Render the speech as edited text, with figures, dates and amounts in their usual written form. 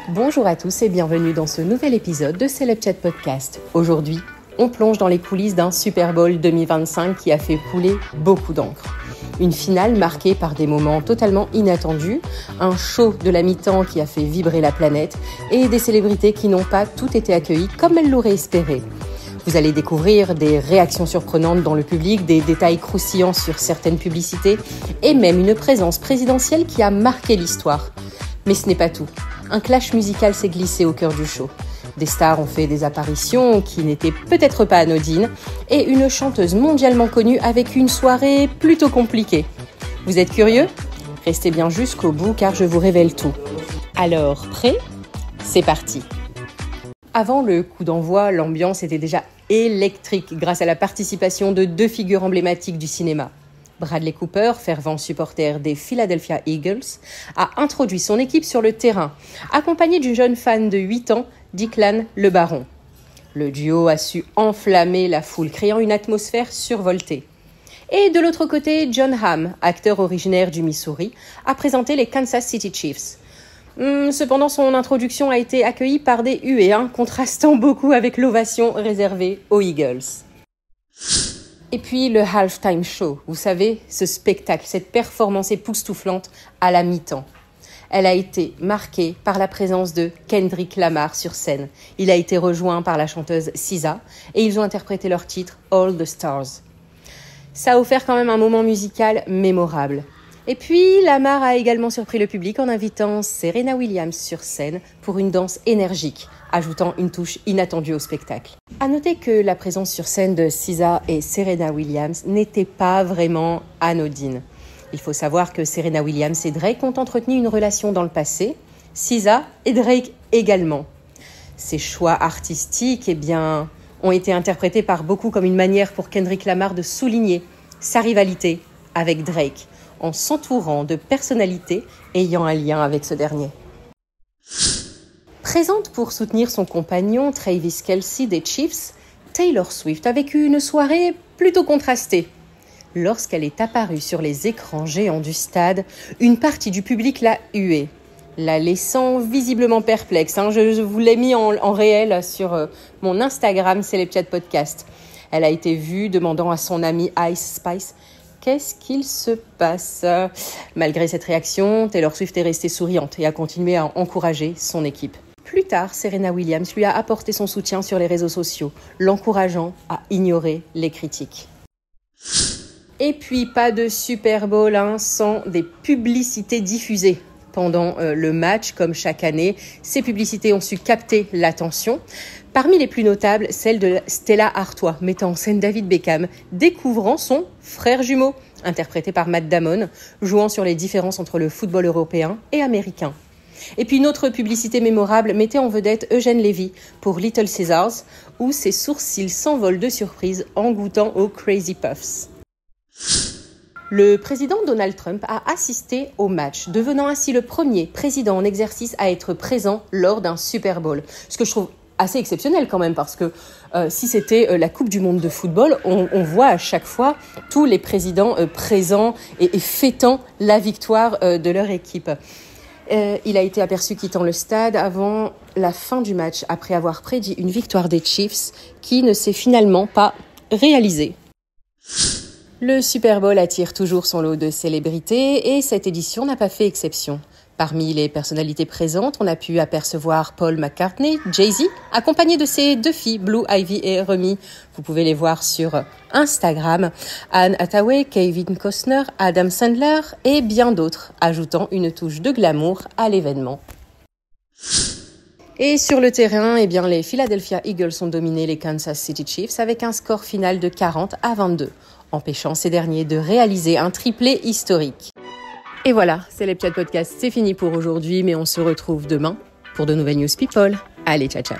Bonjour à tous et bienvenue dans ce nouvel épisode de Celeb Chat Podcast. Aujourd'hui, on plonge dans les coulisses d'un Super Bowl 2025 qui a fait couler beaucoup d'encre. Une finale marquée par des moments totalement inattendus, un show de la mi-temps qui a fait vibrer la planète et des célébrités qui n'ont pas toutes été accueillies comme elles l'auraient espéré. Vous allez découvrir des réactions surprenantes dans le public, des détails croustillants sur certaines publicités et même une présence présidentielle qui a marqué l'histoire. Mais ce n'est pas tout. Un clash musical s'est glissé au cœur du show. Des stars ont fait des apparitions qui n'étaient peut-être pas anodines et une chanteuse mondialement connue avec une soirée plutôt compliquée. Vous êtes curieux ? Restez bien jusqu'au bout car je vous révèle tout. Alors, prêt ? C'est parti. Avant le coup d'envoi, l'ambiance était déjà électrique grâce à la participation de deux figures emblématiques du cinéma. Bradley Cooper, fervent supporter des Philadelphia Eagles, a introduit son équipe sur le terrain, accompagné d'une jeune fan de 8 ans, Declan Le Baron. Le duo a su enflammer la foule, créant une atmosphère survoltée. Et de l'autre côté, Jon Hamm, acteur originaire du Missouri, a présenté les Kansas City Chiefs. Cependant, son introduction a été accueillie par des huées, contrastant beaucoup avec l'ovation réservée aux Eagles. Et puis le halftime show, vous savez, ce spectacle, cette performance époustouflante à la mi-temps. Elle a été marquée par la présence de Kendrick Lamar sur scène. Il a été rejoint par la chanteuse SZA et ils ont interprété leur titre All the Stars. Ça a offert quand même un moment musical mémorable. Et puis Lamar a également surpris le public en invitant Serena Williams sur scène pour une danse énergique, ajoutant une touche inattendue au spectacle. À noter que la présence sur scène de SZA et Serena Williams n'était pas vraiment anodine. Il faut savoir que Serena Williams et Drake ont entretenu une relation dans le passé, SZA et Drake également. Ces choix artistiques ont été interprétés par beaucoup comme une manière pour Kendrick Lamar de souligner sa rivalité avec Drake, en s'entourant de personnalités ayant un lien avec ce dernier. Présente pour soutenir son compagnon Travis Kelce des Chiefs, Taylor Swift a vécu une soirée plutôt contrastée. Lorsqu'elle est apparue sur les écrans géants du stade, une partie du public l'a huée, la laissant visiblement perplexe. Je vous l'ai mis en réel sur mon Instagram, Celeb Chat Podcast. Elle a été vue demandant à son amie Ice Spice « Qu'est-ce qu'il se passe ?» Malgré cette réaction, Taylor Swift est restée souriante et a continué à encourager son équipe. Plus tard, Serena Williams lui a apporté son soutien sur les réseaux sociaux, l'encourageant à ignorer les critiques. Et puis, pas de Super Bowl sans des publicités diffusées. Pendant le match, comme chaque année, ces publicités ont su capter l'attention. Parmi les plus notables, celle de Stella Artois, mettant en scène David Beckham, découvrant son frère jumeau, interprété par Matt Damon, jouant sur les différences entre le football européen et américain. Et puis une autre publicité mémorable mettait en vedette Eugène Levy pour Little Caesars, où ses sourcils s'envolent de surprise en goûtant aux Crazy Puffs. Le président Donald Trump a assisté au match, devenant ainsi le premier président en exercice à être présent lors d'un Super Bowl. Ce que je trouve assez exceptionnel quand même, parce que si c'était la Coupe du Monde de football, on voit à chaque fois tous les présidents présents et fêtant la victoire de leur équipe. Il a été aperçu quittant le stade avant la fin du match, après avoir prédit une victoire des Chiefs qui ne s'est finalement pas réalisée. Le Super Bowl attire toujours son lot de célébrités et cette édition n'a pas fait exception. Parmi les personnalités présentes, on a pu apercevoir Paul McCartney, Jay-Z, accompagné de ses deux filles, Blue Ivy et Remy. Vous pouvez les voir sur Instagram. Anne Hathaway, Kevin Costner, Adam Sandler et bien d'autres, ajoutant une touche de glamour à l'événement. Et sur le terrain, les Philadelphia Eagles ont dominé les Kansas City Chiefs avec un score final de 40-22, empêchant ces derniers de réaliser un triplé historique. Et voilà, Celeb Chat Podcast, c'est fini pour aujourd'hui, mais on se retrouve demain pour de nouvelles news people. Allez, ciao ciao.